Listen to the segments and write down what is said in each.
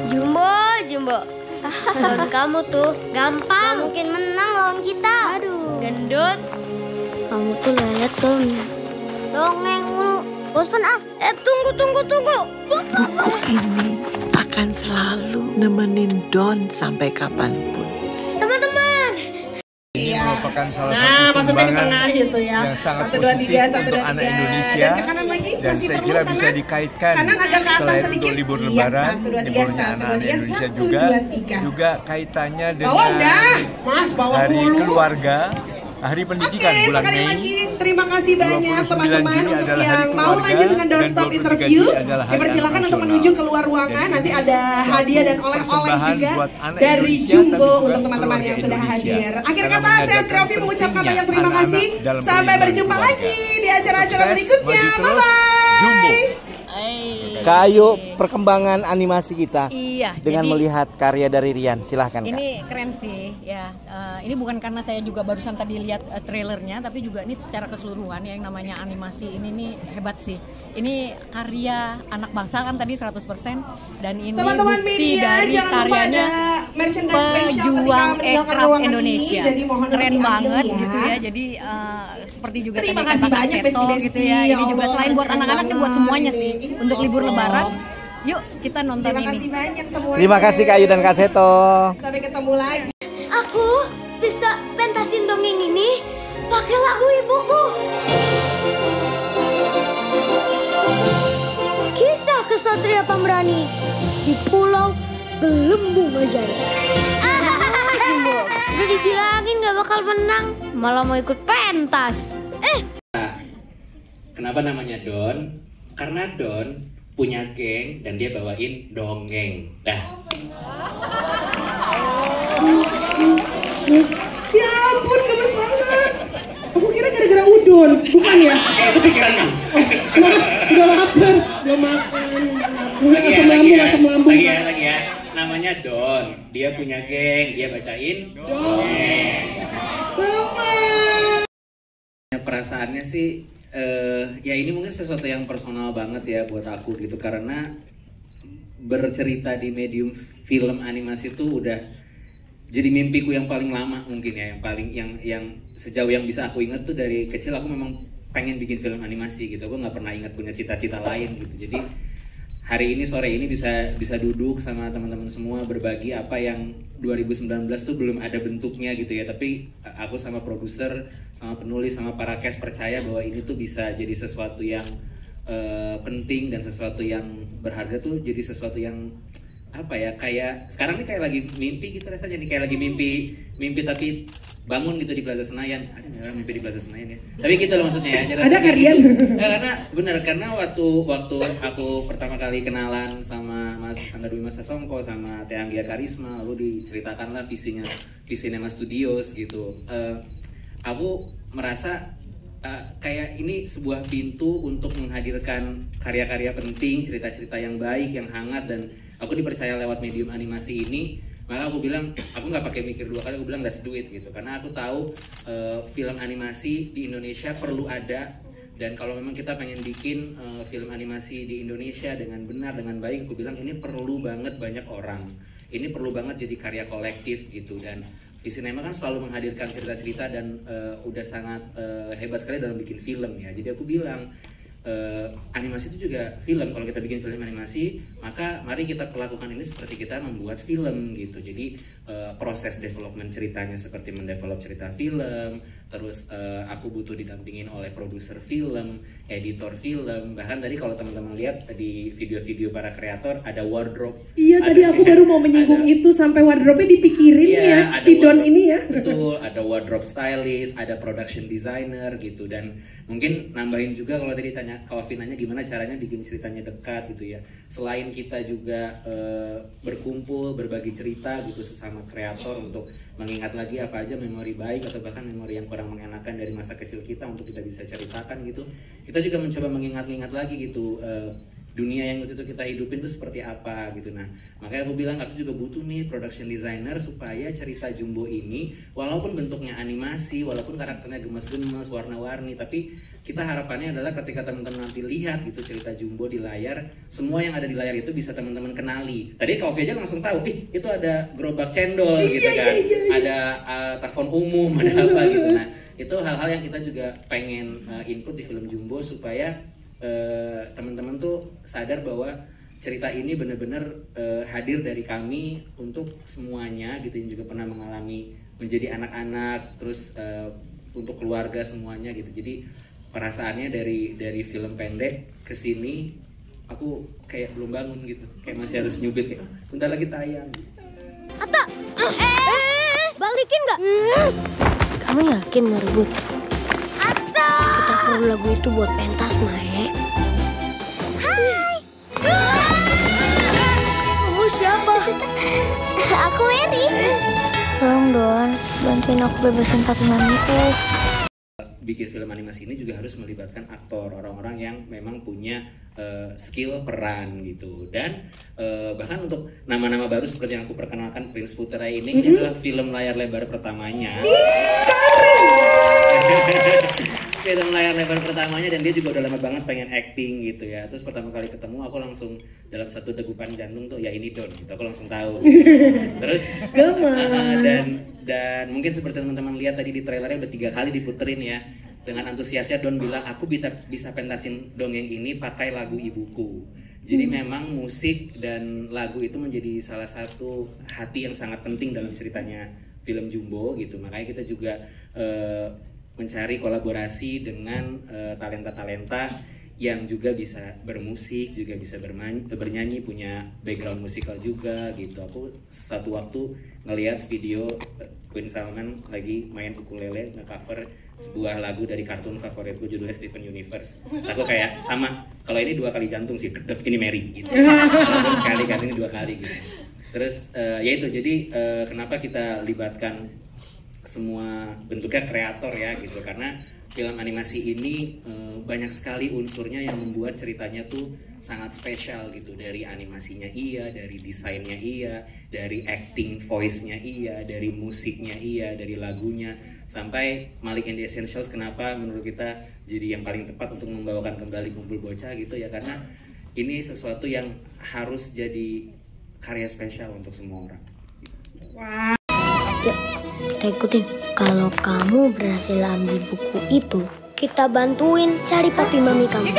Jumbo, Jumbo. Lawan kamu tuh gampang. Gak mungkin menang lawan kita. Aduh. Gendut. Kamu tuh lelet Don. Dongeng mulu. Bosan ah. Tunggu. Buku ini akan selalu nemenin Don sampai kapanpun. Teman-teman. Ini merupakan salah satu maksudnya di sumbangan tengah gitu ya. yang sangat 1, 2, 3, positif 1, 2, 3. untuk anak Indonesia. Dan ke kanan lagi Dan masih saya perlu kira kanan. bisa dikaitkan Kanan agak ke atas selain sedikit. untuk libur Iya, lebaran, 1, 2, 3, liburnya 1, 2, anak-anak 3, Indonesia 1, juga, 2, 3. juga kaitannya dengan Bawa udah, Mas, bawa Hari mulu. Keluarga, Hari Pendidikan Oke, bulan sekali Mei. lagi terima kasih banyak 29 teman-teman Juni untuk adalah yang Hari mau Keluarga, lanjut dengan dan doorstop 23 interview. Juni adalah Hari Dipersilakan Anak untuk Nasional. menuju keluar ruangan. Jadi, Nanti ada suatu hadiah dan oleh-oleh persembahan juga buat anak dari Indonesia, Jumbo tapi juga untuk teman-teman keluarga yang sudah Indonesia. hadir. Akhir Karena kata, saya menyadarkan Strofi mengucapkan pentingnya banyak terima anak-anak kasih. dalam Sampai perlindungan berjumpa keluarga. lagi di acara-acara Sukses, berikutnya. maju terus, Bye-bye. Jumbo. Kayu perkembangan animasi kita Iya, dengan jadi melihat karya dari Rian. Silahkan Kak. ini keren sih ya. Ini bukan karena saya juga barusan tadi lihat trailernya, tapi juga ini secara keseluruhan ya, yang namanya animasi ini nih hebat sih. Ini karya anak bangsa kan tadi 100%, dan ini Teman-teman bukti media, dari jangan lupa karyanya ada merchandise spesial ketika pejuang meninggalkan aircraft ruangan Indonesia. ini, jadi mohon untuk Keren diambil banget ya. gitu ya. Jadi seperti juga Terima tadi kasih kata Kak banyak, Seto Besti-Besti. gitu ya. Ya Ini juga Allah, selain buat keren anak-anak, ini buat banget semuanya ini. sih. Untuk libur lebaran, yuk kita nonton Terima ini. kasih banyak semuanya. Terima kasih Kayu dan Kak Seto. Sampai ketemu lagi. Aku bisa pentasin dongeng ini pakai lagu ibuku. Kisah kesatria pemberani di Pulau Gelembung Ajaib. Jumbo, udah dibilangin gak bakal menang, malah mau ikut pentas. Kenapa namanya Don? Karena Don punya geng dan dia bawain dongeng. Dah. Ya ampun, gemes banget. Aku kira gara-gara udon, bukan ya? Itu pikiran kamu. Udah lapar, belum makan. Asam lambung. Lagi ya. Namanya Don. Dia punya geng, dia bacain dongeng. Perasaannya sih, ya ini mungkin sesuatu yang personal banget ya buat aku gitu, karena bercerita di medium film animasi itu udah jadi mimpiku yang paling lama mungkin ya, yang sejauh yang bisa aku ingat tuh dari kecil aku memang pengen bikin film animasi gitu. Aku nggak pernah ingat punya cita-cita lain gitu. Jadi hari ini, sore ini bisa duduk sama teman-teman semua berbagi apa yang 2019 tuh belum ada bentuknya gitu ya, tapi aku sama produser, sama penulis, sama para cast percaya bahwa ini tuh bisa jadi sesuatu yang penting dan sesuatu yang berharga, tuh jadi sesuatu yang apa ya, kayak sekarang nih kayak lagi mimpi gitu rasanya nih, kayak lagi mimpi tapi bangun gitu di Plaza Senayan. Ada nggak orang mimpi di Plaza Senayan ya? Tapi gitu loh maksudnya ya. Ada kalian? Karena bener, karena waktu aku pertama kali kenalan sama Mas Angga Dwi Mas Sasongko sama Teh Anggia Karisma, lalu diceritakanlah visinya, visi Nema Studios gitu. Aku merasa kayak ini sebuah pintu untuk menghadirkan karya-karya penting, cerita-cerita yang baik, yang hangat, dan aku dipercaya lewat medium animasi ini. Maka aku bilang, aku nggak pakai mikir dua kali, aku bilang let's do it gitu. Karena aku tahu film animasi di Indonesia perlu ada, dan kalau memang kita pengen bikin film animasi di Indonesia dengan benar, dengan baik, aku bilang ini perlu banget banyak orang. Ini perlu banget jadi karya kolektif gitu. Dan Visinema kan selalu menghadirkan cerita-cerita dan udah sangat hebat sekali dalam bikin film ya. Jadi aku bilang, animasi itu juga film. Kalau kita bikin film animasi, maka mari kita lakukan ini seperti kita membuat film gitu. Jadi proses development ceritanya seperti mendevelop cerita film, terus aku butuh didampingin oleh produser film, editor film. Bahkan tadi kalau teman-teman lihat di video-video para kreator ada wardrobe. Iya, tadi aku baru mau menyinggung itu, sampai wardrobe-nya dipikirin ya si Don ini ya. Betul, ada wardrobe stylist, ada production designer gitu. Dan mungkin nambahin juga kalau tadi tanya Kak nanya gimana caranya bikin ceritanya dekat gitu ya. Selain kita juga berkumpul, berbagi cerita gitu sesama kreator untuk mengingat lagi apa aja memori baik atau bahkan memori yang kurang mengenakan dari masa kecil kita untuk kita bisa ceritakan gitu. Kita juga mencoba mengingat-ingat lagi gitu dunia yang waktu itu kita hidupin tuh seperti apa gitu. Nah, makanya aku bilang aku juga butuh nih production designer supaya cerita Jumbo ini walaupun bentuknya animasi, walaupun karakternya gemes-gemes, warna-warni, tapi kita harapannya adalah ketika teman-teman nanti lihat gitu cerita Jumbo di layar, semua yang ada di layar itu bisa teman-teman kenali. Tadi Kak Ovi aja langsung tahu, itu ada gerobak cendol gitu kan, ada telepon umum, ada apa gitu. Nah, itu hal-hal yang kita juga pengen input di film Jumbo supaya teman-teman tuh sadar bahwa cerita ini benar-benar hadir dari kami untuk semuanya gitu, yang juga pernah mengalami menjadi anak-anak, terus untuk keluarga semuanya gitu. Jadi perasaannya dari film pendek ke sini aku kayak belum bangun gitu, kayak masih harus nyubit, kayak bentar lagi tayang. Ata, balikin nggak? Kamu yakin merebut? Ata, kita perlu lagu itu buat pentas, Mae. Hai. Kamu siapa? Aku Mary. Tolong Don, bantuin aku bebasin papi mamiku. Bikin film animasi ini juga harus melibatkan aktor, orang-orang yang memang punya skill peran gitu. Dan bahkan untuk nama-nama baru seperti yang aku perkenalkan, Prince Putra ini adalah film layar lebar pertamanya. Film layar lebar pertamanya, dan dia juga udah lama banget pengen acting gitu ya. Terus pertama kali ketemu aku langsung dalam satu degupan jantung tuh, ya ini Don gitu, aku langsung tahu gitu. Terus dan mungkin seperti teman-teman lihat tadi di trailernya udah 3 kali diputerin ya. Dengan antusiasnya Don bilang aku bisa pentasin dongeng ini pakai lagu ibuku. Jadi memang musik dan lagu itu menjadi salah satu hati yang sangat penting dalam ceritanya film Jumbo gitu. Makanya kita juga mencari kolaborasi dengan talenta-talenta yang juga bisa bermusik, juga bisa bernyanyi, punya background musikal juga gitu. Aku satu waktu ngelihat video Queen Salman lagi main ukulele, nge-cover sebuah lagu dari kartun favoritku judulnya Steven Universe. Terus aku kayak sama, kalau ini 2 kali jantung sih, deg ini Mary gitu. Kalau sekali kan ini 2 kali gitu. Terus ya itu, jadi kenapa kita libatkan semua bentuknya kreator ya gitu, karena film animasi ini banyak sekali unsurnya yang membuat ceritanya tuh sangat spesial gitu. Dari animasinya iya, dari desainnya iya, dari acting voice-nya iya, dari musiknya iya, dari lagunya, sampai Malik and the Essentials kenapa menurut kita jadi yang paling tepat untuk membawakan kembali Kumpul Bocah gitu ya, karena ini sesuatu yang harus jadi karya spesial untuk semua orang. Wow. Yuk, kita ikutin. Kalau kamu berhasil ambil buku itu, kita bantuin cari papi mami kamu.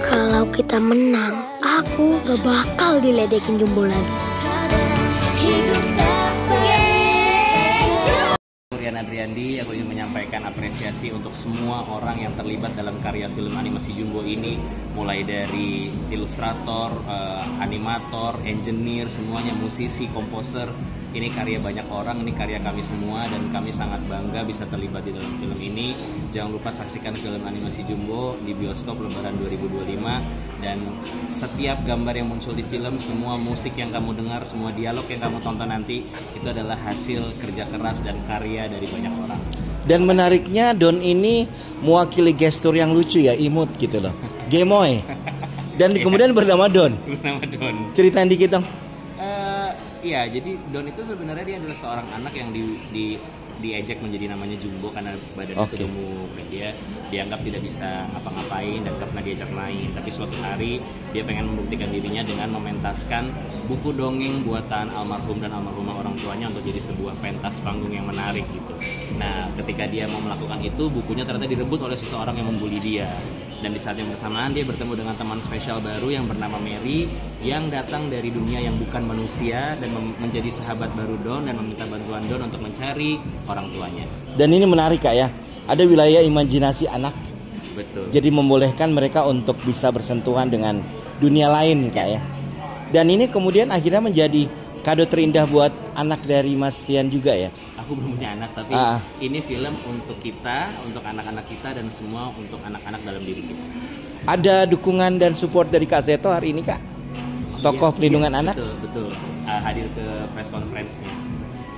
Kalau kita menang, aku gak bakal diledekin Jumbo lagi. Rian Adriandi, aku ingin menyampaikan apresiasi untuk semua orang yang terlibat dalam karya film animasi Jumbo ini, mulai dari ilustrator, animator, engineer, semuanya, musisi, komposer. Ini karya banyak orang, ini karya kami semua, dan kami sangat bangga bisa terlibat di dalam film ini. Jangan lupa saksikan film animasi Jumbo di bioskop Lebaran 2025, dan setiap gambar yang muncul di film, semua musik yang kamu dengar, semua dialog yang kamu tonton nanti, itu adalah hasil kerja keras dan karya dari banyak orang. Dan menariknya Don ini mewakili gestur yang lucu ya, imut gitu loh, gemoy. Dan kemudian bernama Don. Bernama Don. Ceritain dikit dong. Iya, jadi Don itu sebenarnya dia adalah seorang anak yang diejek menjadi namanya Jumbo karena badannya itu gemuk, dan dia dianggap tidak bisa ngapa-ngapain dan gak pernah diajak main. Tapi suatu hari dia pengen membuktikan dirinya dengan mementaskan buku dongeng buatan almarhum dan almarhumah orang tuanya untuk jadi sebuah pentas panggung yang menarik gitu. Nah, ketika dia mau melakukan itu, bukunya ternyata direbut oleh seseorang yang membuli dia. Dan di saat yang bersamaan dia bertemu dengan teman spesial baru yang bernama Mary, yang datang dari dunia yang bukan manusia dan menjadi sahabat baru Don dan meminta bantuan Don untuk mencari orang tuanya. Dan ini menarik Kak ya, ada wilayah imajinasi anak. Betul. Jadi membolehkan mereka untuk bisa bersentuhan dengan dunia lain Kak ya. Dan ini kemudian akhirnya menjadi kado terindah buat anak dari Mas Rian juga ya. Aku belum punya anak, tapi ini film untuk kita, untuk anak-anak kita, dan semua untuk anak-anak dalam diri kita. Ada dukungan dan support dari Kak Seto hari ini Kak? Tokoh pelindungan anak? Betul. Hadir ke press conference-nya.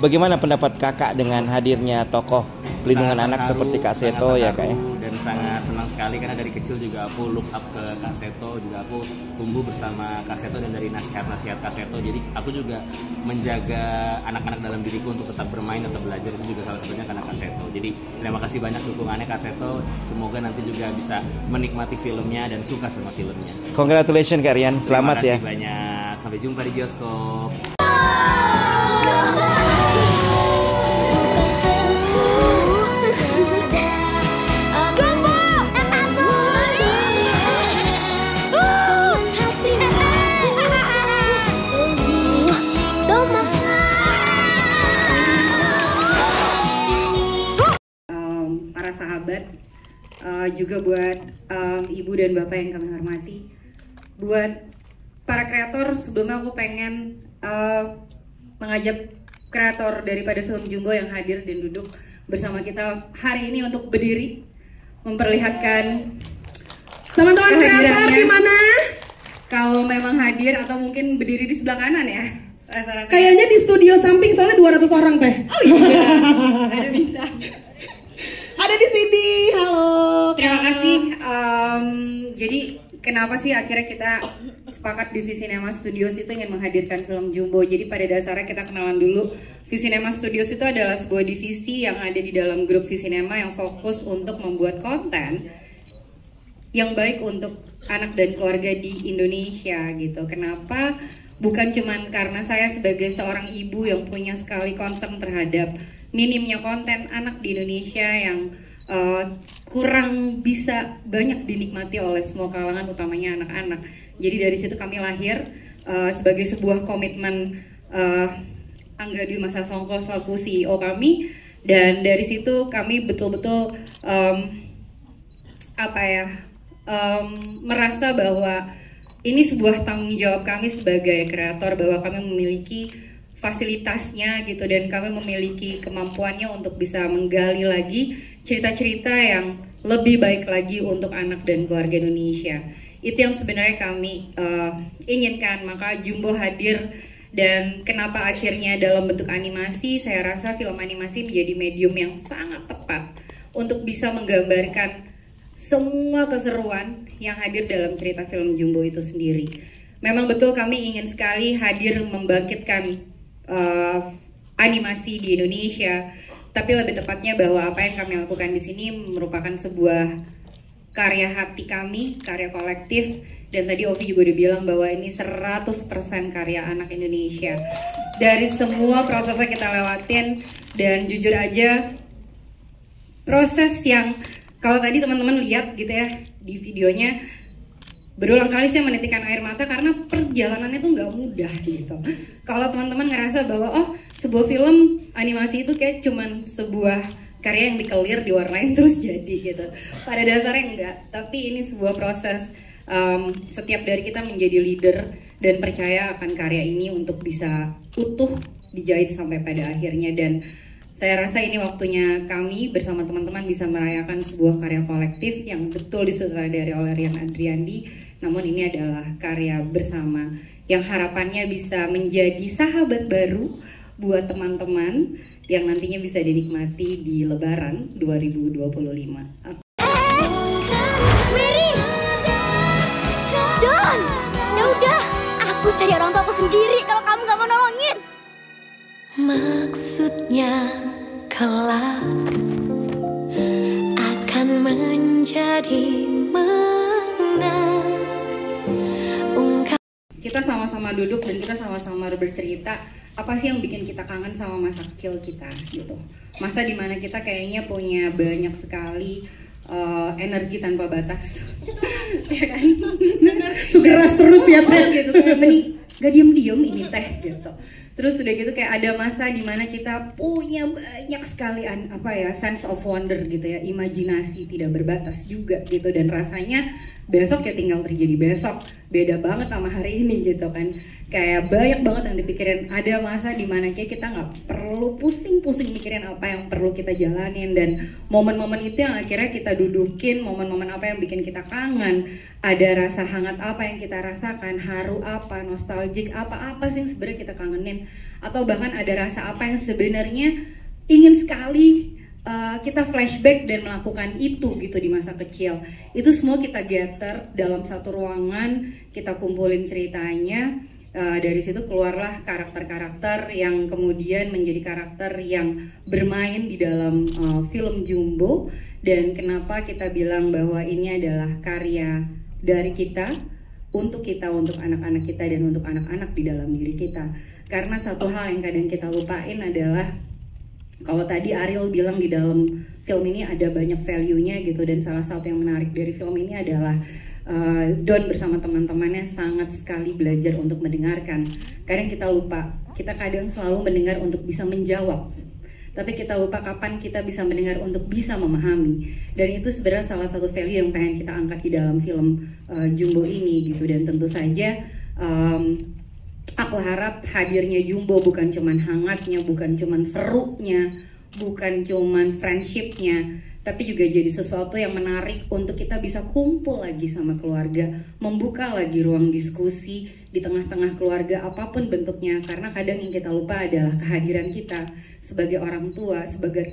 Bagaimana pendapat Kakak dengan hadirnya tokoh pelindungan anak seperti Kak Seto ya Kak ya? Dan sangat senang sekali karena dari kecil juga aku look up ke Kak Seto, juga aku tumbuh bersama Kak Seto dan dari nasihat-nasihat Kak Seto. Jadi aku juga menjaga anak-anak dalam diriku untuk tetap bermain atau belajar, itu juga salah satunya karena Kak Seto. Jadi terima kasih banyak dukungannya Kak Seto. Semoga nanti juga bisa menikmati filmnya dan suka sama filmnya. Congratulations Kak Rian, selamat ya. Terima kasih banyak. Sampai jumpa di bioskop. Para sahabat, juga buat ibu dan bapak yang kami hormati, buat para kreator, sebelumnya aku pengen mengajak kreator daripada film Jumbo yang hadir dan duduk bersama kita hari ini untuk berdiri memperlihatkan Teman-teman kreator di mana? Kalau memang hadir atau mungkin berdiri di sebelah kanan ya. Rasa-rasanya. Kayaknya di studio samping soalnya 200 orang teh. Oh iya, ada bisa. Ada di sini, halo. Terima kasih. Jadi kenapa sih akhirnya kita sepakat di Visinema Studios itu ingin menghadirkan film Jumbo. Jadi pada dasarnya kita kenalan dulu. Visinema Studios itu adalah sebuah divisi yang ada di dalam grup Visinema yang fokus untuk membuat konten yang baik untuk anak dan keluarga di Indonesia gitu. Kenapa? Bukan cuman karena saya sebagai seorang ibu yang punya sekali concern terhadap minimnya konten anak di Indonesia yang kurang bisa banyak dinikmati oleh semua kalangan, utamanya anak-anak. Jadi dari situ kami lahir sebagai sebuah komitmen Angga Dwi Mas Sasongko selaku CEO kami, dan dari situ kami betul-betul merasa bahwa ini sebuah tanggung jawab kami sebagai kreator, bahwa kami memiliki fasilitasnya gitu dan kami memiliki kemampuannya untuk bisa menggali lagi cerita-cerita yang lebih baik lagi untuk anak dan keluarga Indonesia. Itu yang sebenarnya kami inginkan, maka Jumbo hadir. Dan kenapa akhirnya dalam bentuk animasi, saya rasa film animasi menjadi medium yang sangat tepat untuk bisa menggambarkan semua keseruan yang hadir dalam cerita film Jumbo itu sendiri. Memang betul kami ingin sekali hadir membangkitkan animasi di Indonesia, tapi lebih tepatnya bahwa apa yang kami lakukan di sini merupakan sebuah karya hati kami, karya kolektif. Dan tadi Ovi juga udah bilang bahwa ini 100% karya anak Indonesia. Dari semua prosesnya kita lewatin, dan jujur aja proses yang kalau tadi teman-teman lihat gitu ya di videonya, berulang kali saya menitikkan air mata karena perjalanannya tuh nggak mudah gitu. Kalau teman-teman ngerasa bahwa oh sebuah film animasi itu kayak cuman sebuah karya yang dikelir, diwarnain terus jadi gitu, pada dasarnya enggak. Tapi ini sebuah proses. Setiap dari kita menjadi leader dan percaya akan karya ini untuk bisa utuh dijahit sampai pada akhirnya. Dan saya rasa ini waktunya kami bersama teman-teman bisa merayakan sebuah karya kolektif yang betul disutradari oleh Rian Adriandi. Namun ini adalah karya bersama yang harapannya bisa menjadi sahabat baru buat teman-teman yang nantinya bisa dinikmati di Lebaran 2025. Don, ya udah, aku cari orang tua aku sendiri kalau kamu gak mau nolongin. Maksudnya kelak akan menjadi menang. Kita sama-sama duduk dan kita sama-sama bercerita apa sih yang bikin kita kangen sama masa kecil kita gitu. Masa dimana kita kayaknya punya banyak sekali energi tanpa batas. Ya kan? Sugeras terus ya teh gitu, kayak mending gak diem-diem ini teh gitu. Terus udah gitu kayak ada masa dimana kita punya banyak sekali sense of wonder gitu ya, imajinasi tidak berbatas juga gitu, dan rasanya besok ya tinggal terjadi besok, beda banget sama hari ini gitu kan. Kayak banyak banget yang dipikirin. Ada masa dimana kayak kita nggak perlu pusing-pusing mikirin apa yang perlu kita jalanin, dan momen-momen itu yang akhirnya kita dudukin, momen-momen apa yang bikin kita kangen, ada rasa hangat apa yang kita rasakan, haru apa, nostalgic apa sih yang sebenarnya kita kangenin, atau bahkan ada rasa apa yang sebenarnya ingin sekali kita kita flashback dan melakukan itu gitu di masa kecil. Itu semua kita gather dalam satu ruangan, kita kumpulin ceritanya. Dari situ keluarlah karakter-karakter yang kemudian menjadi karakter yang bermain di dalam film Jumbo. Dan kenapa kita bilang bahwa ini adalah karya dari kita, untuk anak-anak kita, dan untuk anak-anak di dalam diri kita. Karena satu hal yang kadang kita lupain adalah, kalau tadi Ariel bilang di dalam film ini ada banyak value-nya gitu, dan salah satu yang menarik dari film ini adalah Don bersama teman-temannya sangat sekali belajar untuk mendengarkan. Kadang kita lupa, kita kadang selalu mendengar untuk bisa menjawab, tapi kita lupa kapan kita bisa mendengar untuk bisa memahami. Dan itu sebenarnya salah satu value yang pengen kita angkat di dalam film Jumbo ini gitu. Dan tentu saja aku harap hadirnya Jumbo bukan cuman hangatnya, bukan cuman serunya, bukan cuman friendshipnya, tapi juga jadi sesuatu yang menarik untuk kita bisa kumpul lagi sama keluarga, membuka lagi ruang diskusi di tengah-tengah keluarga apapun bentuknya. Karena kadang yang kita lupa adalah kehadiran kita sebagai orang tua, sebagai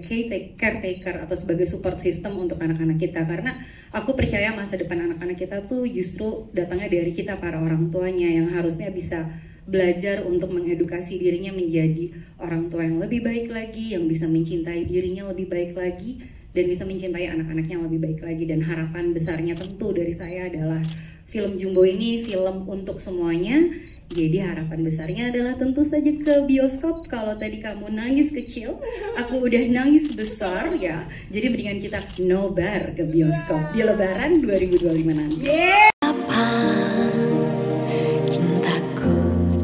caretaker atau sebagai support system untuk anak-anak kita. Karena aku percaya masa depan anak-anak kita tuh justru datangnya dari kita, para orang tuanya, yang harusnya bisa belajar untuk mengedukasi dirinya menjadi orang tua yang lebih baik lagi, yang bisa mencintai dirinya lebih baik lagi, dan bisa mencintai anak-anaknya lebih baik lagi. Dan harapan besarnya tentu dari saya adalah film Jumbo ini film untuk semuanya. Jadi harapan besarnya adalah tentu saja ke bioskop. Kalau tadi kamu nangis kecil, aku udah nangis besar ya. Jadi mendingan kita nobar ke bioskop di Lebaran 2025 nanti. Apa cintaku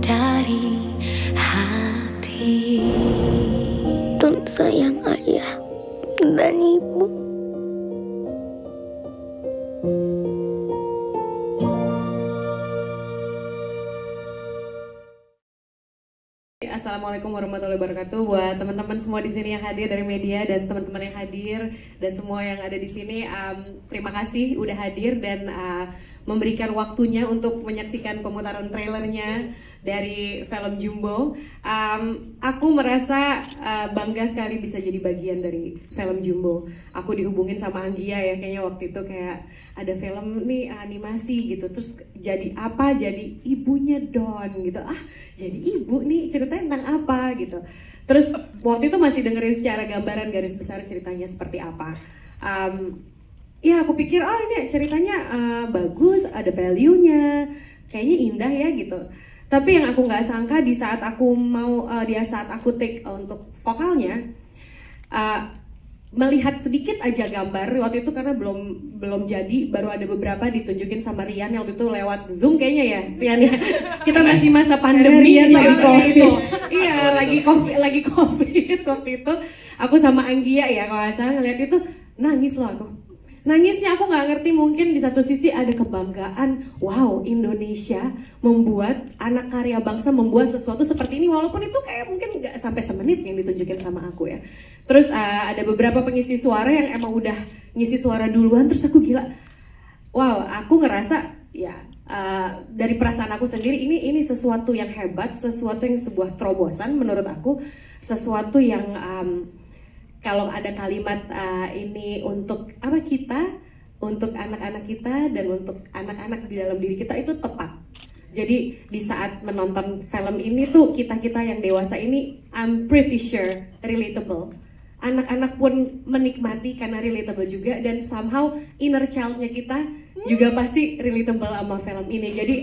dari hati, Don sayang ayah dan ibu. Assalamualaikum warahmatullahi wabarakatuh. Buat teman-teman semua di sini yang hadir dari media dan teman-teman yang hadir dan semua yang ada di sini, terima kasih udah hadir dan memberikan waktunya untuk menyaksikan pemutaran trailernya dari film Jumbo. Aku merasa bangga sekali bisa jadi bagian dari film Jumbo. Aku dihubungin sama Anggia ya, kayaknya waktu itu kayak ada film nih animasi gitu, terus jadi apa, jadi ibunya Don gitu. Jadi ibu nih ceritanya tentang apa gitu. Terus waktu itu masih dengerin secara gambaran garis besar ceritanya seperti apa. Ya aku pikir ini ceritanya bagus, ada value-nya, kayaknya indah ya gitu. Tapi yang aku nggak sangka di saat aku take untuk vokalnya, melihat sedikit aja gambar waktu itu karena belum jadi, baru ada beberapa ditunjukin sama Rian yang waktu itu lewat Zoom kayaknya ya, Rian ya. Kita masih masa pandemi ya soalnya itu. Iya, lagi COVID waktu itu. Aku sama Anggia ya kalau nggak salah ngeliat itu, nangis loh aku. Nangisnya aku nggak ngerti, mungkin di satu sisi ada kebanggaan, wow Indonesia membuat anak karya bangsa membuat sesuatu seperti ini, walaupun itu kayak mungkin nggak sampai semenit yang ditunjukin sama aku ya. Terus ada beberapa pengisi suara yang emang udah ngisi suara duluan, terus aku gila, wow aku ngerasa ya dari perasaan aku sendiri ini sesuatu yang hebat, sesuatu yang sebuah terobosan menurut aku, sesuatu yang kalau ada kalimat ini untuk kita, untuk anak-anak kita dan untuk anak-anak di dalam diri kita, itu tepat. Jadi di saat menonton film ini tuh kita yang dewasa ini, I'm pretty sure relatable. Anak-anak pun menikmati karena relatable juga, dan somehow inner child-nya kita juga pasti relatable sama film ini. Jadi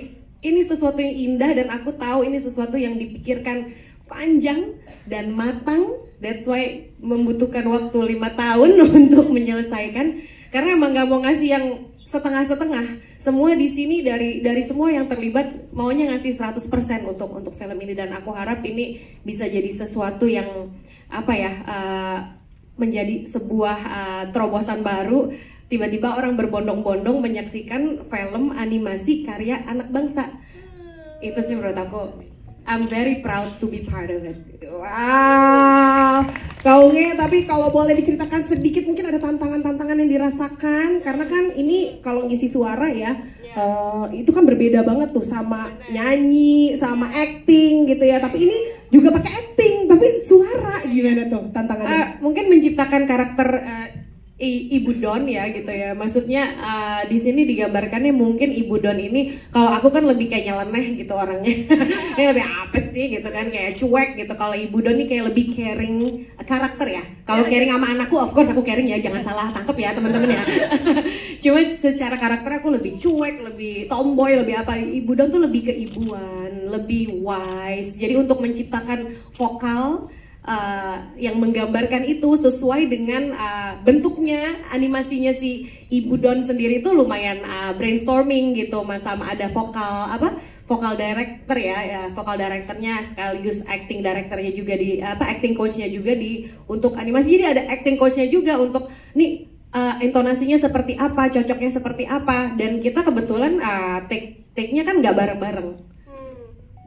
ini sesuatu yang indah dan aku tahu ini sesuatu yang dipikirkan panjang dan matang. That's why membutuhkan waktu 5 tahun untuk menyelesaikan, karena emang gak mau ngasih yang setengah-setengah. Semua di sini dari semua yang terlibat maunya ngasih 100% untuk film ini, dan aku harap ini bisa jadi sesuatu yang menjadi sebuah terobosan baru. Tiba-tiba orang berbondong-bondong menyaksikan film animasi karya anak bangsa. Itu sih menurut aku, I'm very proud to be part of it. Wow. Kak Unge, tapi kalau boleh diceritakan sedikit mungkin ada tantangan-tantangan yang dirasakan karena kan ini kalau ngisi suara ya, itu kan berbeda banget tuh sama nyanyi, sama acting gitu ya. Tapi ini juga pakai acting, tapi suara gimana tuh tantangannya? Mungkin menciptakan karakter Ibu Don ya gitu ya. Maksudnya di sini digambarkannya mungkin Ibu Don ini, kalau aku kan lebih kayak nyeleneh gitu orangnya. Ini lebih apa sih gitu kan, kayak cuek gitu. Kalau Ibu Don ini kayak lebih caring karakter ya. Kalau caring sama anakku, of course aku caring ya, jangan salah tangkep ya teman-teman ya. Cuma secara karakter aku lebih cuek, lebih tomboy, lebih apa. Ibu Don tuh lebih keibuan, lebih wise. Jadi untuk menciptakan vokal yang menggambarkan itu sesuai dengan bentuknya, animasinya si Ibu Don sendiri itu lumayan brainstorming gitu, sama ada vokal director ya, vokal directornya sekaligus acting directornya juga acting coachnya juga untuk animasi. Jadi ada acting coachnya juga untuk nih intonasinya seperti apa, cocoknya seperti apa, dan kita kebetulan take-nya kan nggak bareng-bareng.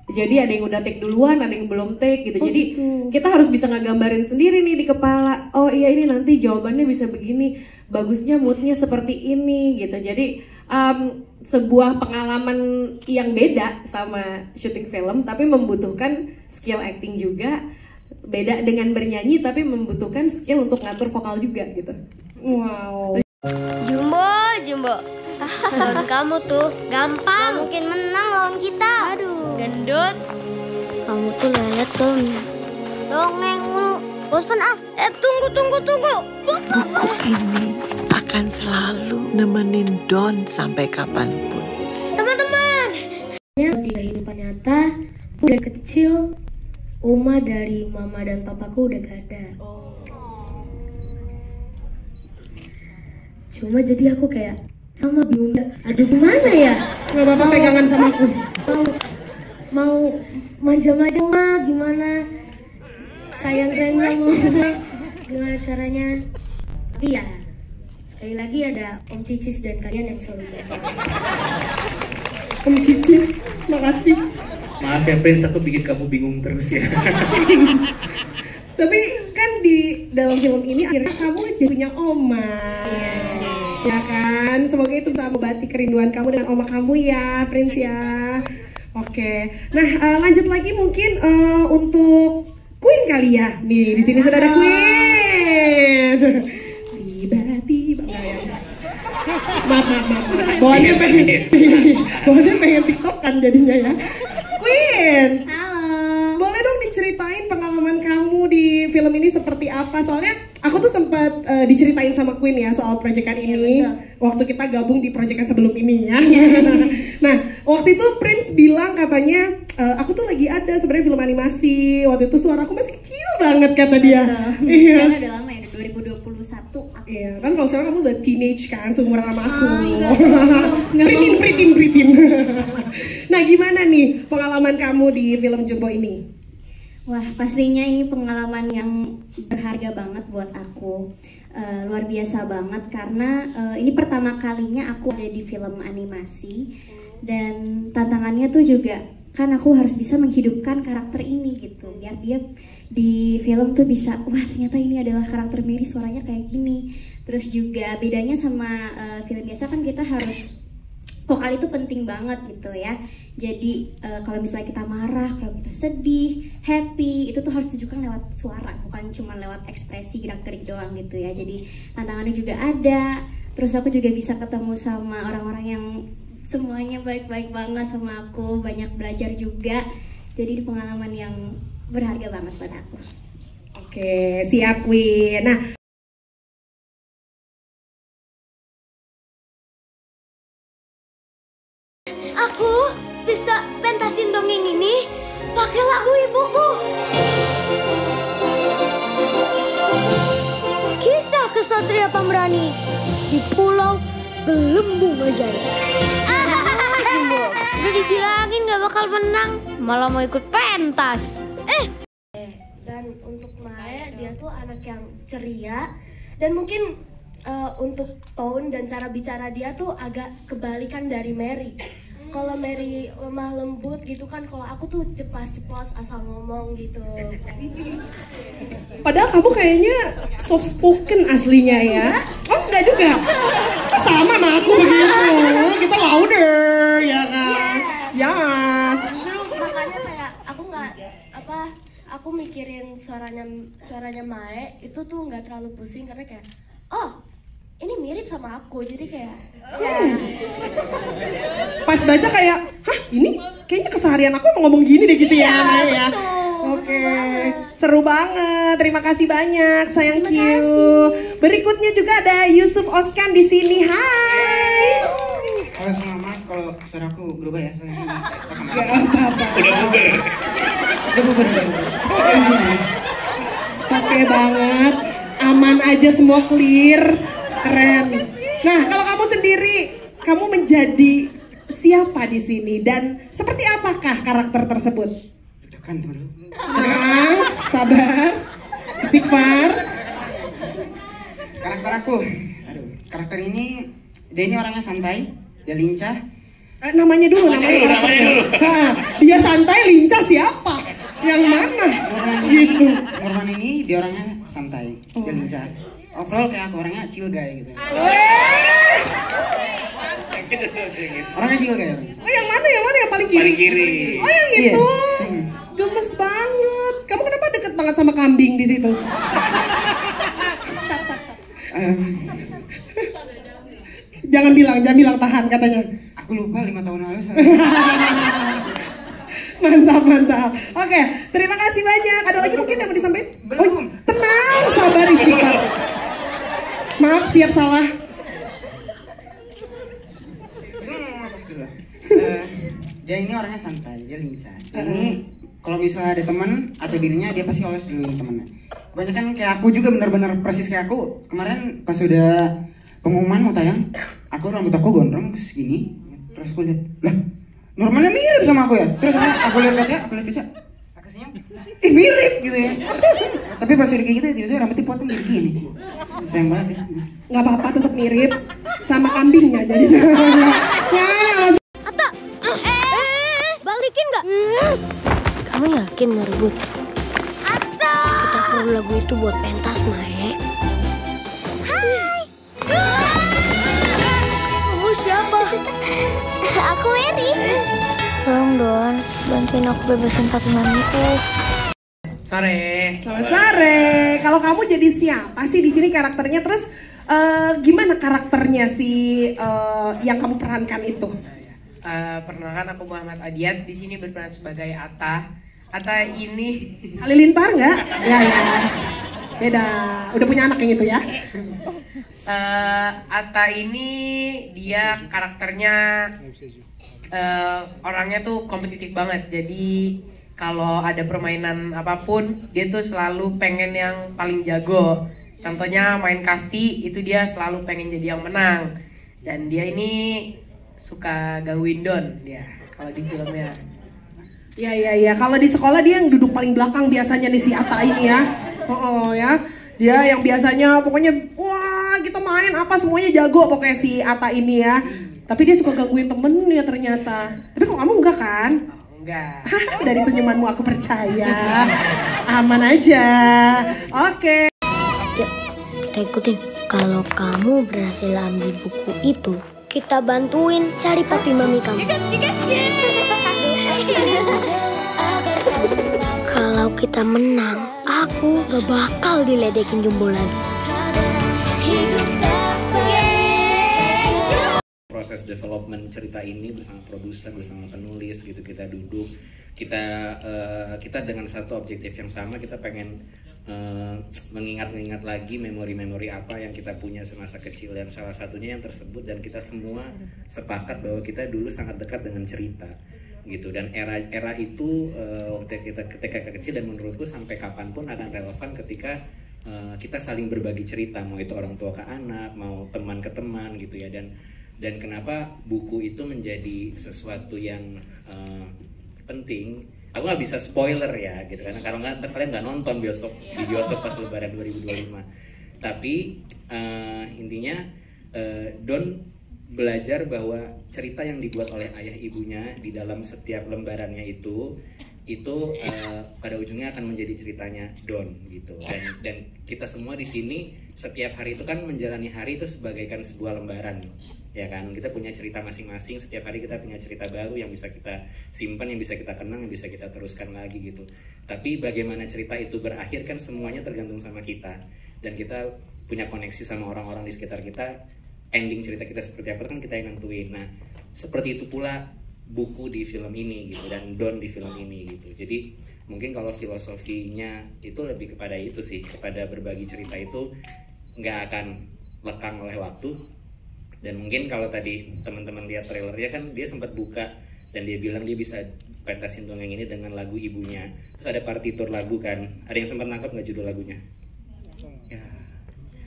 Jadi ada yang udah take duluan, ada yang belum take gitu. Jadi kita harus bisa ngegambarin sendiri nih di kepala. Oh iya ini nanti jawabannya bisa begini, bagusnya moodnya seperti ini gitu. Jadi sebuah pengalaman yang beda sama syuting film, tapi membutuhkan skill acting juga. Beda dengan bernyanyi, tapi membutuhkan skill untuk ngatur vokal juga gitu. Wow. Jumbo. Lawan kamu tuh gampang. Gak mungkin menang lawan kita. Aduh. Gendut. Kamu tuh lelet tuh. Dongeng mulu. Bosan ah. Tunggu. Buku ini akan selalu nemenin Don sampai kapanpun. Teman-teman. Di kehidupan nyata, aku dari kecil, Uma dari mama dan papaku udah gak ada. Cuma jadi aku kayak sama bingung, aduh gimana ya? Nggak apa-apa pegangan sama aku. Mau manja-manja mah gimana? Sayang sama gimana caranya? Tapi ya sekali lagi ada Om Cicis dan kalian yang selalu datang. Om Cicis, makasih. Maaf ya Prince, aku bikin kamu bingung terus ya. Tapi kan di dalam film ini akhirnya kamu jadi punya oma. Ya kan, semoga itu bisa mengobati kerinduan kamu dengan oma kamu ya, Prince ya. Oke, nah lanjut lagi mungkin untuk Queen kali ya. Nih di sini sudah ada Queen. Tiba-tiba maaf. Bawaannya pengen TikTok kan jadinya ya. Queen. Halo. Boleh dong diceritain pengalaman kamu di film ini seperti apa? Soalnya aku tuh sempat diceritain sama Queen ya soal proyekan ini. Waktu kita gabung di proyekan sebelum ini ya. Nah, waktu itu Prince bilang katanya aku tuh lagi ada sebenarnya film animasi. Waktu itu suaraku masih kecil banget kata dia. Iya. Udah lama ya, 2021 aku. Iya, kan kalau sekarang kamu udah teenage kan, seumuran sama aku. Enggak. Pritin. Nah, gimana nih pengalaman kamu di film Jumbo ini? Wah, pastinya ini pengalaman yang berharga banget buat aku. Luar biasa banget karena ini pertama kalinya aku ada di film animasi. Dan tantangannya tuh juga kan aku harus bisa menghidupkan karakter ini gitu, biar dia di film tuh bisa, wah ternyata ini adalah karakter Mary, suaranya kayak gini. Terus juga bedanya sama film biasa kan kita harus vokal itu penting banget gitu ya. Jadi kalau misalnya kita marah, kalau kita sedih, happy, itu tuh harus ditunjukkan lewat suara, bukan cuma lewat ekspresi gerak-gerik doang gitu ya. Jadi tantangannya juga ada. Terus aku juga bisa ketemu sama orang-orang yang semuanya baik-baik banget sama aku, banyak belajar juga. Jadi pengalaman yang berharga banget buat aku. Oke, siap Queen. Nah, aku bisa pentasin dongeng ini pakai lagu ibuku. Kisah kesatria pemberani di Pulau Gelembung Ajaib. Udah dibilangin gak bakal menang, malah mau ikut pentas. Dan untuk Maya, dia tuh anak yang ceria. Dan mungkin untuk tone dan cara bicara dia tuh agak kebalikan dari Mary. kalau Mary lemah lembut gitu kan, kalau aku tuh ceplas-ceplos asal ngomong gitu. Padahal kamu kayaknya soft spoken aslinya ya. Oh enggak juga? Oh, sama sama aku begitu. Kita louder ya kan? Yes. Justru makanya kayak aku nggak aku mikirin suaranya Mae itu tuh nggak terlalu pusing karena kayak ini mirip sama aku, jadi kayak pas baca kayak, hah ini kayaknya keseharian aku mau ngomong gini deh gitu ya, Mae ya. Oke, seru banget. Terima kasih banyak, sayang Q. Berikutnya juga ada Yusuf Oskan di sini. Hai. Halo semua, maaf kalau suaraku berubah ya, soalnya Gak apa-apa. Udah puber. Oke banget, aman aja, semua clear, keren. Nah, kalau kamu sendiri, kamu menjadi siapa di sini dan seperti apakah karakter tersebut? Tekan dulu. Tenang, sabar, istighfar. Karakter aku, karakter ini, dia ini orangnya santai, dia lincah. Namanya dulu. Dia santai, lincah siapa? Yang mana? Gitu. Nurman ini dia orangnya santai, dia lincah. Overall kayak aku orangnya chill guy gitu. Orangnya chill guy. Oh yang mana yang paling kiri? Paling kiri. Oh yang itu. Gemes banget. Kamu kenapa deket banget sama kambing di situ? Jangan bilang tahan katanya. Aku lupa 5 tahun lalu. Mantap. Oke, terima kasih banyak. Ada lagi mungkin yang mau disampaikan? Belum. Tenang, sabar, istighfar. Maaf, siap salah. Dia ini orangnya santai, dia lincah. Ini kalau misalnya ada teman atau dirinya, dia pasti always duluin temennya. Kebanyakan kayak aku juga benar-benar persis kayak aku. Kemarin pas udah pengumuman mau tayang, aku rambut aku gondrong segini, terus aku lihat, lah normalnya mirip sama aku ya. Terus aku lihat kaca, aku senyum, mirip gitu ya. Tapi pas udah kayak gitu, tiba-tiba rambutnya potong jadi gini. Sayang banget ya. Nggak apa-apa, tetap mirip sama kambingnya jadi. Balikin nggak? Kamu yakin merebut? Kita perlu lagu itu buat pentas, Mae. Hai. Kamu siapa? Aku Mary. Tolong Don, bantuin aku bebasin Papi Mamiku. Selamat sore. Kalau kamu jadi siapa sih di sini karakternya? Terus gimana karakternya sih yang kamu perankan itu? Perkenalkan, aku Muhammad Adiat, di sini berperan sebagai Atta. Atta ini Halilintar nggak? Ya. Beda. Udah punya anak yang itu ya? Atta ini dia karakternya orangnya tuh kompetitif banget. Jadi kalau ada permainan apapun, dia tuh selalu pengen yang paling jago. Contohnya main kasti, itu dia selalu pengen jadi yang menang. Dan dia ini suka gangguin Don dia kalau di filmnya. Iya. Kalau di sekolah dia yang duduk paling belakang biasanya nih si Atta ini ya. Ya. Dia yang biasanya pokoknya wah kita main apa semuanya jago pokoknya si Atta ini ya. Tapi dia suka gangguin temennya ternyata. Tapi kok kamu enggak kan? Enggak. Dari senyumanmu aku percaya. Aman aja. Oke. Yuk, kita ikutin. Kalau kamu berhasil ambil buku itu, kita bantuin cari papi mami kamu. Kalau kita menang, aku gak bakal diledekin Jumbo lagi. Proses development cerita ini bersama produser, bersama penulis gitu, kita duduk, kita dengan satu objektif yang sama, kita pengen mengingat lagi memori-memori apa yang kita punya semasa kecil, dan salah satunya yang tersebut, dan kita semua sepakat bahwa kita dulu sangat dekat dengan cerita gitu, dan era itu ketika kecil, dan menurutku sampai kapanpun akan relevan ketika kita saling berbagi cerita, mau itu orang tua ke anak, mau teman ke teman gitu ya. Dan kenapa buku itu menjadi sesuatu yang penting, aku nggak bisa spoiler ya gitu, karena kalau nggak kalian nggak nonton di bioskop pas Lebaran 2025. Tapi intinya Don belajar bahwa cerita yang dibuat oleh ayah ibunya di dalam setiap lembarannya itu pada ujungnya akan menjadi ceritanya Don gitu. Dan kita semua di sini setiap hari itu kan menjalani hari itu sebagaikan sebuah lembaran, ya kan. Kita punya cerita masing-masing, setiap hari kita punya cerita baru yang bisa kita simpan, yang bisa kita kenang, yang bisa kita teruskan lagi gitu. Tapi bagaimana cerita itu berakhir kan semuanya tergantung sama kita, dan kita punya koneksi sama orang-orang di sekitar kita. Ending cerita kita seperti apa kan kita yang nentuin. Nah, seperti itu pula buku di film ini gitu, dan Don di film ini gitu. Jadi mungkin kalau filosofinya itu lebih kepada itu sih, kepada berbagi cerita itu nggak akan lekang oleh waktu. Dan mungkin kalau tadi teman-teman lihat trailernya kan dia sempat buka dan dia bilang dia bisa pentasin dongeng ini dengan lagu ibunya. Terus ada partitur lagu kan. Ada yang sempat nangkep nggak judul lagunya? Ya,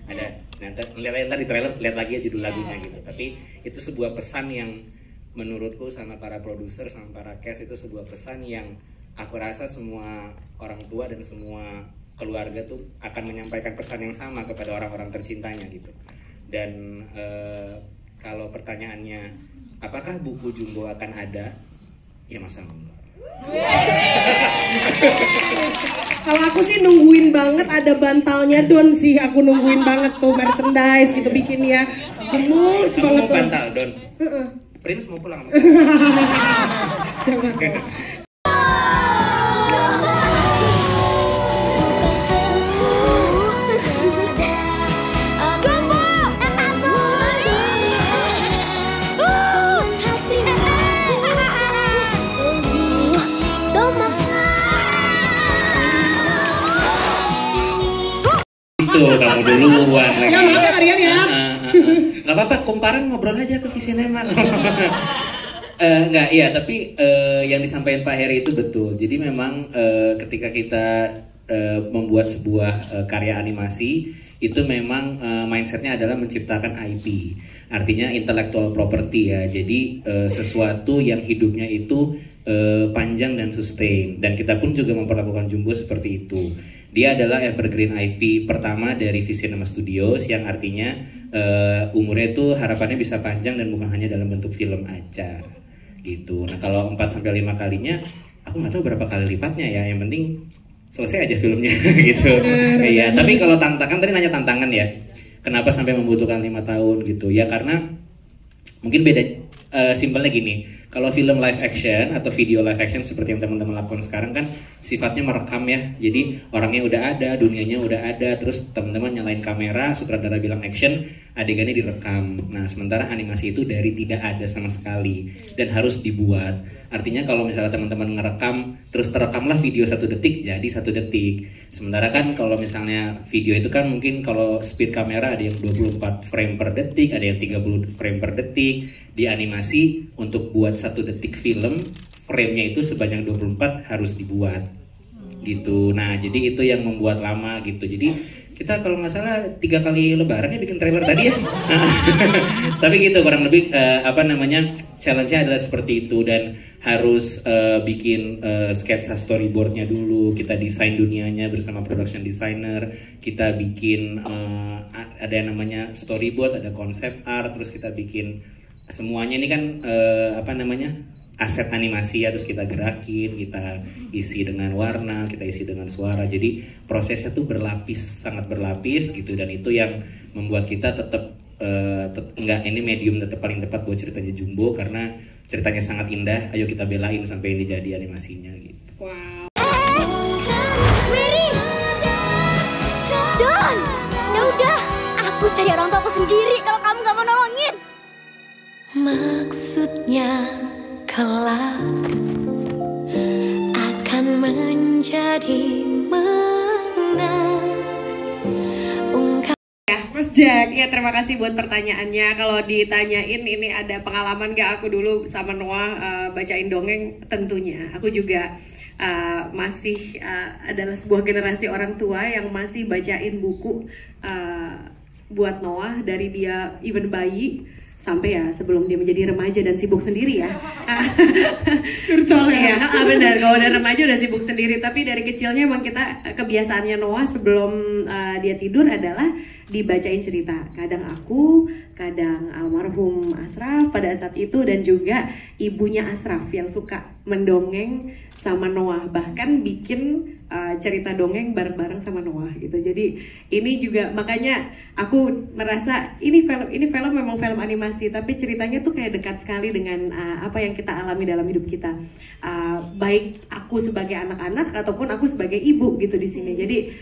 ada. Nanti lihat di trailer, lihat lagi ya judul lagunya gitu. Tapi itu sebuah pesan yang menurutku sama para produser, sama para cast, itu sebuah pesan yang aku rasa semua orang tua dan semua keluarga tuh akan menyampaikan pesan yang sama kepada orang-orang tercintanya gitu. Dan kalau pertanyaannya apakah buku Jumbo akan ada, ya masa enggak. Kalau aku sih nungguin banget ada bantalnya Don sih, aku nungguin banget tuh merchandise gitu bikin ya. Gemus banget tuh. Bantal Don. Prince mau pulang. Itu kamu duluan lagi. Nggak apa-apa Rian ya. Nggak apa-apa, kumparan ngobrol aja ke Visinema. Enggak, iya, tapi yang disampaikan Pak Heri itu betul. Jadi memang ketika kita membuat sebuah karya animasi, itu memang mindsetnya adalah menciptakan IP. Artinya intellectual property ya. Jadi sesuatu yang hidupnya itu panjang dan sustain. Dan kita pun juga memperlakukan Jumbo seperti itu. Dia adalah evergreen IP pertama dari Visinema Studios, yang artinya umurnya itu harapannya bisa panjang dan bukan hanya dalam bentuk film aja gitu. Nah kalau 4-5 kalinya aku nggak tahu berapa kali lipatnya ya, yang penting selesai aja filmnya gitu. Iya, tapi kalau tantangan, tadi nanya tantangan ya, kenapa sampai membutuhkan 5 tahun gitu ya, karena mungkin beda, simpelnya gini. Kalau film live action atau video live action seperti yang teman-teman lakukan sekarang kan sifatnya merekam ya. Jadi orangnya udah ada, dunianya udah ada, terus teman-teman nyalain kamera, sutradara bilang action, adegannya direkam. Nah, sementara animasi itu dari tidak ada sama sekali dan harus dibuat. Artinya kalau misalnya teman-teman ngerekam, terus terekamlah video 1 detik, jadi 1 detik. Sementara kan kalau misalnya video itu kan mungkin kalau speed kamera ada yang 24 frame per detik, ada yang 30 frame per detik. Di animasi untuk buat 1 detik film, frame-nya itu sebanyak 24 harus dibuat gitu. Nah jadi itu yang membuat lama gitu. Jadi kita kalau nggak salah 3 kali lebaran ya bikin trailer tadi ya. Tapi gitu kurang lebih challenge-nya adalah seperti itu. Dan harus bikin sketsa storyboardnya dulu, kita desain dunianya bersama production designer, kita bikin ada yang namanya storyboard, ada konsep art, terus kita bikin semuanya ini kan aset animasi ya, terus kita gerakin, kita isi dengan warna, kita isi dengan suara. Jadi prosesnya tuh berlapis, sangat berlapis gitu, dan itu yang membuat kita tetap ini medium tetap paling tepat buat ceritanya Jumbo karena ceritanya sangat indah. Ayo kita belain sampai ini jadi animasinya gitu. Wow. Don, ya udah, aku cari orang tua aku sendiri kalau kamu nggak mau nolongin. Maksudnya kelak akan menjadi menang. Ya, Mas Jack, ya terima kasih buat pertanyaannya. Kalau ditanyain ini ada pengalaman gak aku dulu sama Noah bacain dongeng, tentunya. Aku juga masih adalah sebuah generasi orang tua yang masih bacain buku buat Noah dari dia even bayi. sampai ya sebelum dia menjadi remaja dan sibuk sendiri ya. Curcol ya. Iya, benar. Kalau udah remaja udah sibuk sendiri. Tapi dari kecilnya emang kita kebiasaannya Noah sebelum dia tidur adalah dibacain cerita. Kadang aku, kadang almarhum Asraf pada saat itu, dan juga ibunya Asraf yang suka mendongeng sama Noah. Bahkan bikin cerita dongeng bareng-bareng sama Noah gitu. Jadi ini juga makanya aku merasa ini film memang film animasi, tapi ceritanya tuh kayak dekat sekali dengan apa yang kita alami dalam hidup kita. Baik aku sebagai anak-anak ataupun aku sebagai ibu gitu di sini. Jadi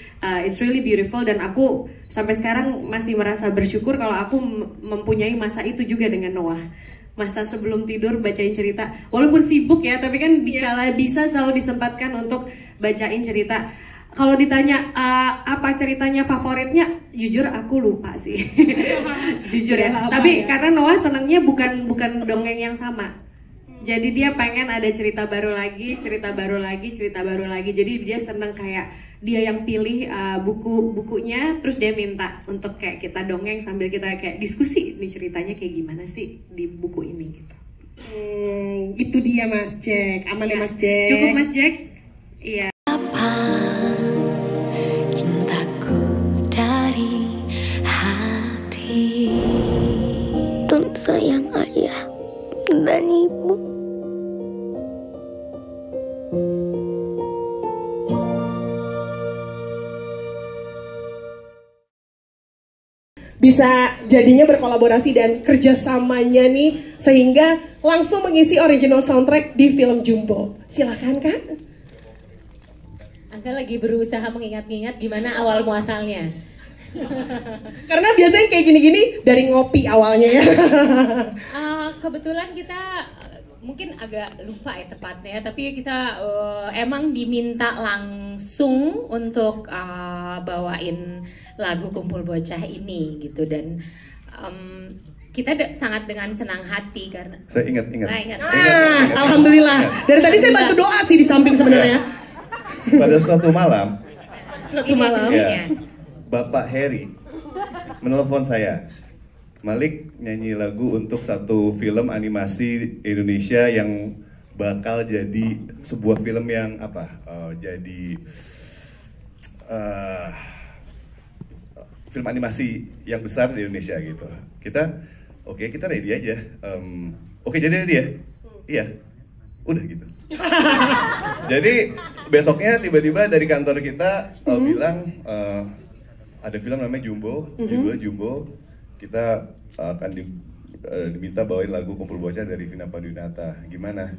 it's really beautiful, dan aku sampai sekarang masih merasa bersyukur kalau aku mempunyai masa itu juga dengan Noah. Masa sebelum tidur bacain cerita, walaupun sibuk ya, tapi kan dikala bisa selalu disempatkan untuk bacain cerita. Kalau ditanya apa ceritanya favoritnya, jujur aku lupa sih. Jujur ya. Tapi karena Noah senangnya bukan dongeng yang sama. Jadi dia pengen ada cerita baru lagi, cerita baru lagi, cerita baru lagi. Jadi dia senang kayak dia yang pilih bukunya, terus dia minta untuk kayak kita dongeng sambil kita kayak diskusi nih ceritanya kayak gimana sih di buku ini gitu. Itu dia Mas Jack. Aman ya Mas Jack? Cukup Mas Jack? Iya. Cintaku dari hati. Tun sayang ayah dan ibu. Bisa jadinya berkolaborasi dan kerjasamanya nih sehingga langsung mengisi original soundtrack di film Jumbo. Silakan Kak. Angga lagi berusaha mengingat-ingat gimana awal muasalnya. Karena biasanya kayak gini-gini dari ngopi awalnya ya. Kebetulan kita mungkin agak lupa ya tepatnya, tapi kita emang diminta langsung untuk bawain lagu Kumpul Bocah ini gitu, dan kita sangat dengan senang hati karena saya ingat. Alhamdulillah. Dari tadi saya bantu doa sih di samping sebenarnya. Pada suatu malam, ya, Bapak Heri menelpon saya. Malik nyanyi lagu untuk satu film animasi Indonesia yang bakal jadi sebuah film yang jadi film animasi yang besar di Indonesia gitu. Kita ready aja. Jadi ready ya? Iya. Udah gitu. Jadi besoknya tiba-tiba dari kantor kita bilang ada film namanya Jumbo, judulnya Jumbo. Kita akan diminta bawain lagu Kumpul Bocah dari Vina Panduwinata. Gimana?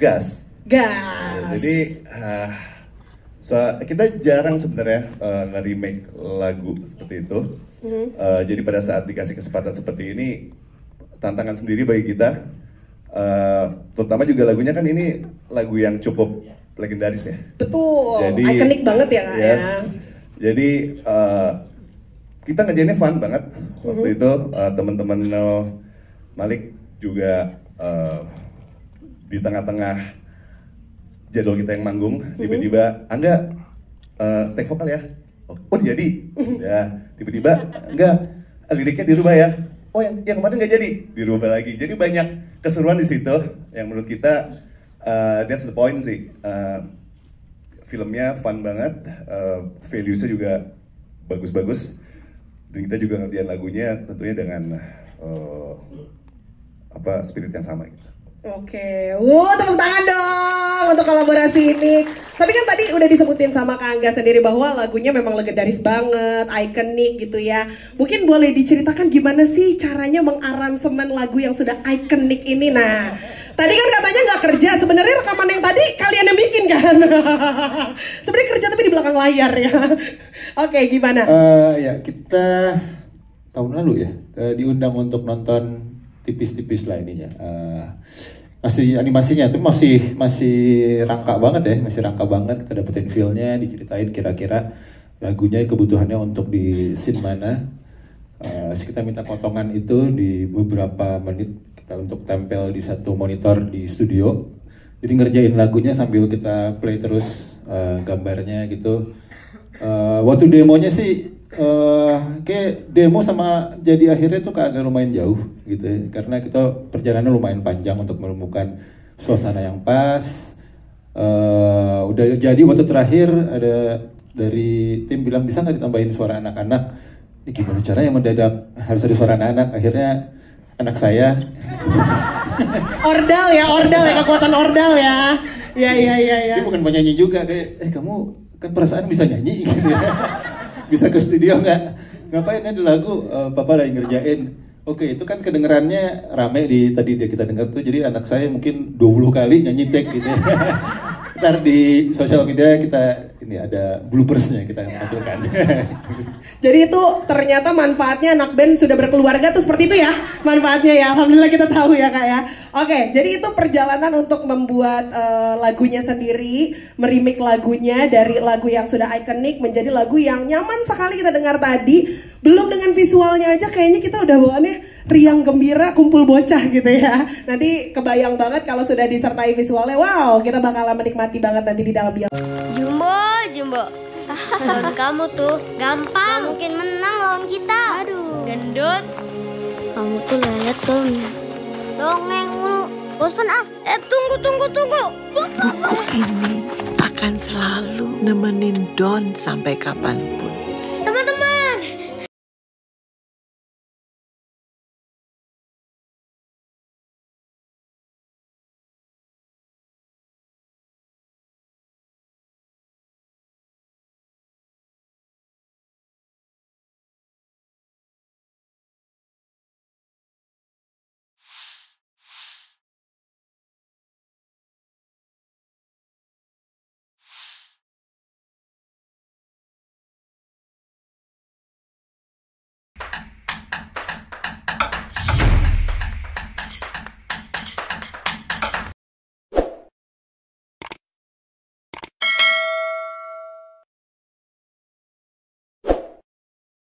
Gas. Jadi kita jarang sebenarnya nge-remake lagu seperti itu. Jadi pada saat dikasih kesempatan seperti ini, tantangan sendiri bagi kita. Terutama juga lagunya kan ini lagu yang cukup legendaris ya. Betul. Jadi ikonik banget ya Kak. Yes. Jadi kita ngerjainnya fun banget waktu itu. Teman-teman Malik juga di tengah-tengah jadwal kita yang manggung, tiba-tiba Angga take vokal ya. Oh jadi, ya tiba-tiba enggak, liriknya dirubah ya. Oh yang kemarin nggak jadi, dirubah lagi. Jadi banyak keseruan di situ yang menurut kita that's the point sih. Filmnya fun banget, values-nya juga bagus-bagus. Dan kita juga ngerjain lagunya tentunya dengan spirit yang sama gitu. Oke, tepuk tangan dong untuk kolaborasi ini. Tapi kan tadi udah disebutin sama Kak Angga sendiri bahwa lagunya memang legendaris banget, ikonik gitu ya. Mungkin boleh diceritakan gimana sih caranya mengaransemen lagu yang sudah ikonik ini. Nah, tadi kan katanya nggak kerja, sebenarnya rekaman yang tadi kalian yang bikin kan? Sebenarnya kerja tapi di belakang layar ya. Oke, gimana? Ya kita tahun lalu ya diundang untuk nonton tipis-tipis lah ininya. Masih animasinya itu masih rangka banget ya, masih rangka banget. Kita dapetin feel-nya, diceritain kira-kira lagunya kebutuhannya untuk di scene mana. Kita minta potongan itu di beberapa menit kita untuk tempel di satu monitor di studio. Jadi ngerjain lagunya sambil kita play terus gambarnya gitu. Waktu demonya sih kayak demo sama jadi akhirnya tuh agak lumayan jauh gitu ya. Karena kita perjalanan lumayan panjang untuk menemukan suasana yang pas. Udah jadi waktu terakhir ada dari tim bilang bisa nggak ditambahin suara anak-anak. Ini gimana caranya mendadak harus ada suara anak-anak. Akhirnya anak saya. Ordal ya, kekuatan ordal ya. Iya. Dia bukan penyanyi juga, kayak kamu kan perasaan bisa nyanyi gitu ya. Bisa ke studio nggak? Ngapain ada lagu papa lagi ngerjain. Oke, itu kan kedengerannya rame tadi kita dengar tuh. Jadi anak saya mungkin 20 kali nyanyi take gitu ya. Ntar di sosial media kita ini ada bloopersnya kita tampilkan. Jadi itu ternyata manfaatnya anak band sudah berkeluarga tuh seperti itu ya manfaatnya ya. Alhamdulillah kita tahu ya Kak ya. Oke, jadi itu perjalanan untuk membuat lagunya sendiri, meremake lagunya dari lagu yang sudah ikonik menjadi lagu yang nyaman sekali kita dengar tadi. Belum dengan visualnya aja kayaknya kita udah bawaannya riang gembira kumpul bocah gitu ya. Nanti kebayang banget kalau sudah disertai visualnya. Wow, kita bakalan menikmati banget nanti di dalam bill. Jumbo. Lawan kamu tuh gampang. Mungkin menang lawan kita. Aduh. Gendut. Kamu tuh lelet tuh. Dongeng mulu. Bosan ah. Tunggu. Buku ini akan selalu nemenin Don sampai kapanpun.